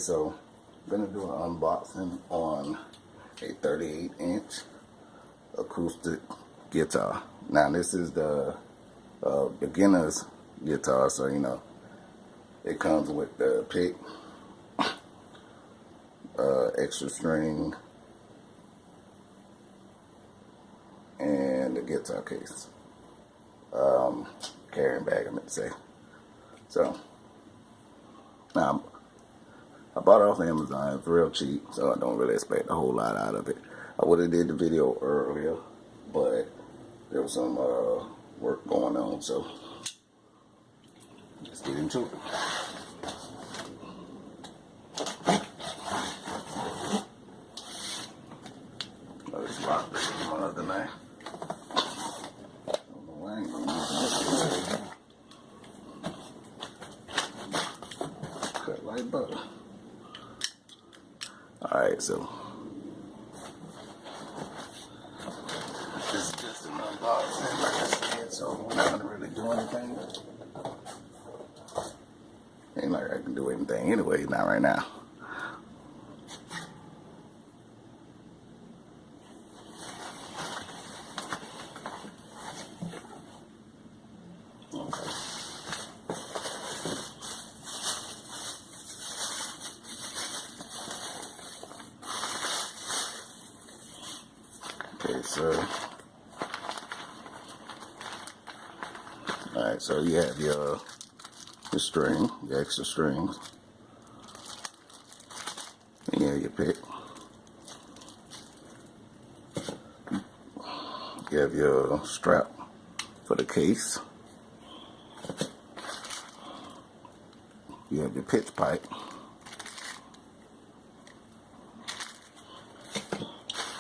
so I'm gonna do an unboxing on a 38-inch acoustic guitar. Now this is the beginner's guitar, so you know it comes with the pick, extra string, and the guitar case, carrying bag I meant to say. So now I bought it off Amazon. It's real cheap, so I don't really expect a whole lot out of it. I would have did the video earlier, but there was some work going on, so let's get into it. Let's lock this one other night. I don't know why I ain't gonna use this. Cut like butter. Alright, so this is just an unboxing, like I said, so I'm not gonna really do anything. Ain't like I can do anything anyway, not right now. Okay. Okay, so alright, so you have your string, your extra strings, and you have your pick. You have your strap for the case. You have your pitch pipe.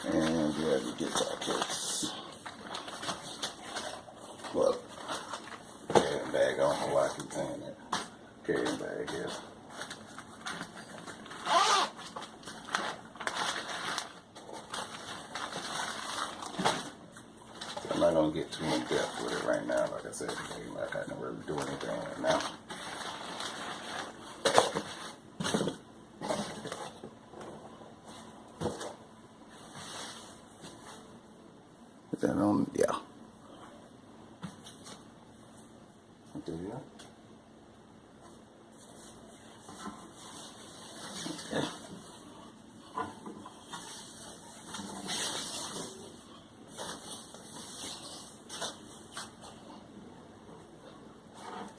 And you have your guitar case. Well, carrying bag, I don't know why I keep saying that. Carrying bag, yes. So I'm not going to get too in depth with it right now. Like I said, like I can really do anything right now. Is that on? Yeah. Okay, yeah. Okay.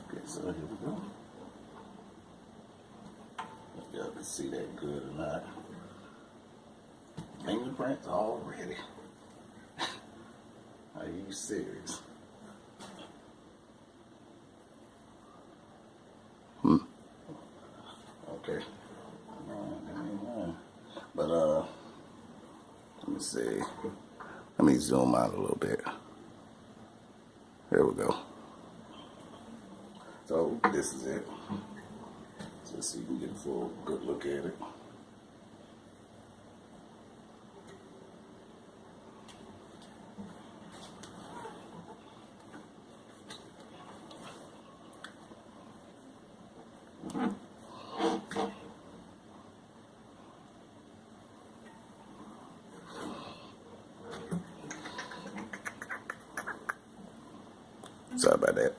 Okay, so here we go. If y'all can see that good or not. Fingerprints already. Are you serious? Okay. But let me see. Let me zoom out a little bit. There we go. So this is it. Just so you can get a full good look at it. Sorry about that.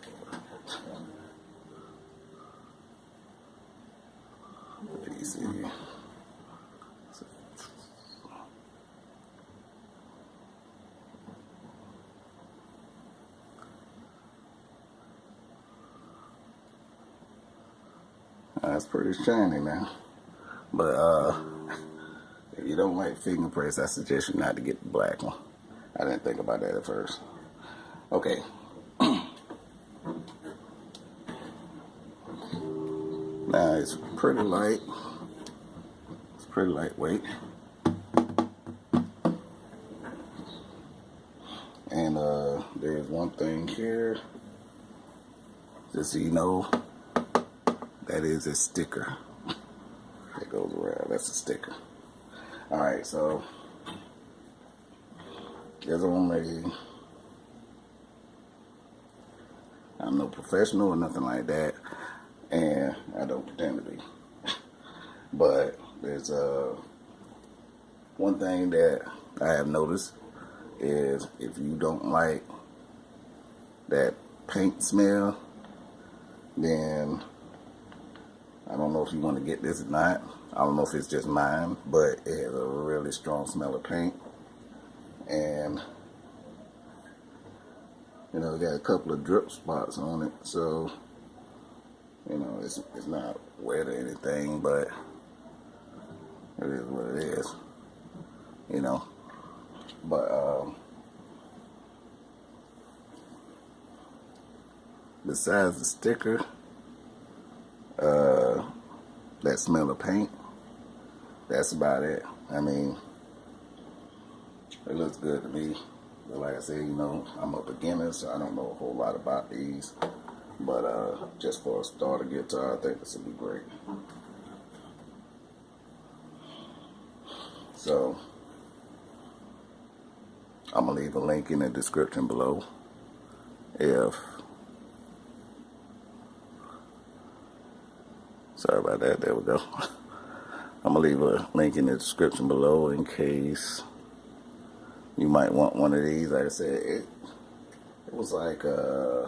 PC. That's pretty shiny now. But if you don't like fingerprints, I suggest you not to get the black one. I didn't think about that at first. Okay. Now it's pretty light. It's pretty lightweight. And there's one thing here. Just so you know, that is a sticker. That goes around. That's a sticker. Alright, so there's only, I'm no professional or nothing like that, and I don't pretend to be. But there's one thing that I have noticed is if you don't like that paint smell, then I don't know if you want to get this or not. I don't know if it's just mine, but it has a really strong smell of paint. And, you know, it got a couple of drip spots on it. So, you know, it's not wet or anything, but it is what it is, you know. But, besides the sticker, that smell of paint, that's about it. I mean, it looks good to me. But like I said, you know, I'm a beginner, so I don't know a whole lot about these. But just for a starter guitar, I think this would be great. So, I'm going to leave a link in the description below. Sorry about that, there we go. I'm going to leave a link in the description below in case you might want one of these. Like I said, it was like, I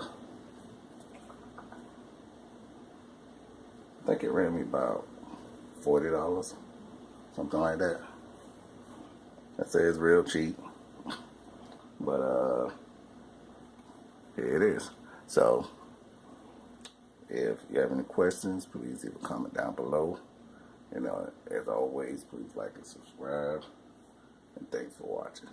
think it ran me about $40, something like that. I say it's real cheap, but here it is. So, if you have any questions, please leave a comment down below. You know, as always, please like and subscribe. And thanks for watching.